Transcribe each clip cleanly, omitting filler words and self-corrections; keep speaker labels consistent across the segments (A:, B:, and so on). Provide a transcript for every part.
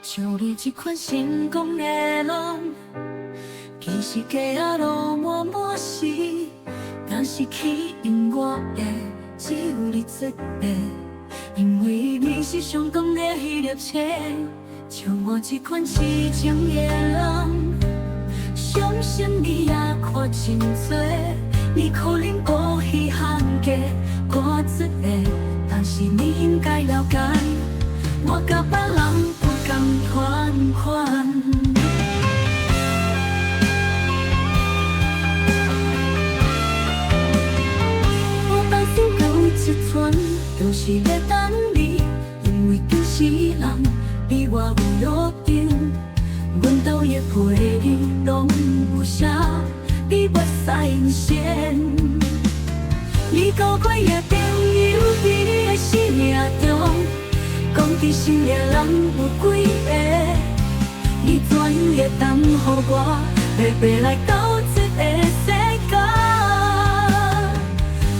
A: 像你这款成功的人，其实街仔路满满是，但是吸引我的只有你一个，因为你是上讲的迄粒星，像我这款痴情的人，相信你也看真多，你可能无稀罕过我一个，但是你应该了解，我甲别人不同款。我当心有一寸，就是要等你，因为有时人比我有约定，阮兜的陪你拢有写，你袂使用先。你交过的朋友，伫你的生命中，讲真心的人有几个？你怎样会当予我白白来到这个世界？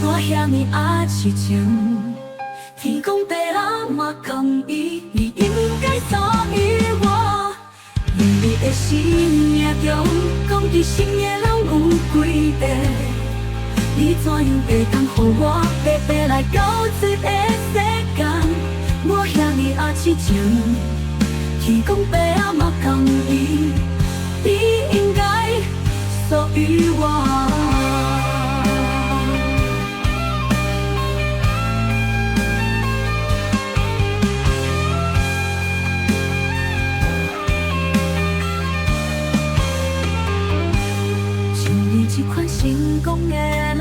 A: 我遐尼爱痴情，天公地老嘛同意，你应该属于我。因你的生命中，讲真心的人有几个？你怎样会当予我白白来到这个世间？我遐尼爱痴情，天公地老嘛同意，你应该属于我。这款成功的人，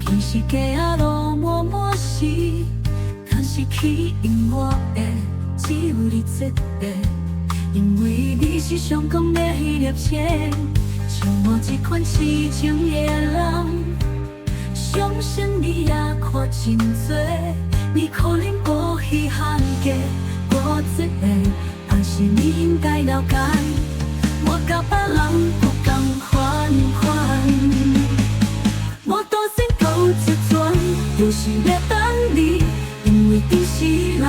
A: 其实街仔路满满是，但是吸引我的只有你一个，因为你是上讲的迄粒星，像我这款痴情的人，相信你也看真多，你可能无稀罕过我一个，但是你应该了解，我甲别人不同款。我多心有一寸，就是要等你，因为平时人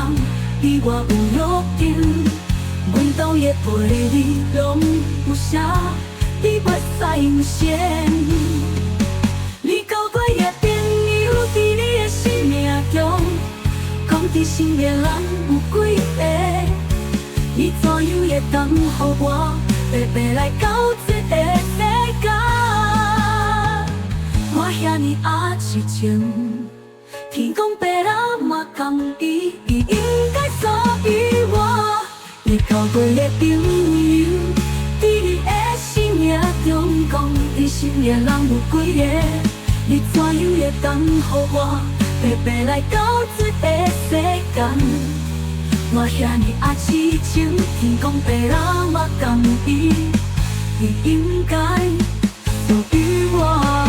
A: 比我有约定，阮兜的陪你拢有写，你袂使用先。你交过的朋友，伫你的生命中，讲真心的人有几个？你怎样会当予我白白来到这个世界？我遐尼爱痴情，天公地老嘛同意，你应该属于我。你交过的朋友，伫你的生命中，讲真心的人有几个？你怎样会当予我白白来到这个世间？我遐尼爱痴情，天公地老嘛同意，你应该属于我。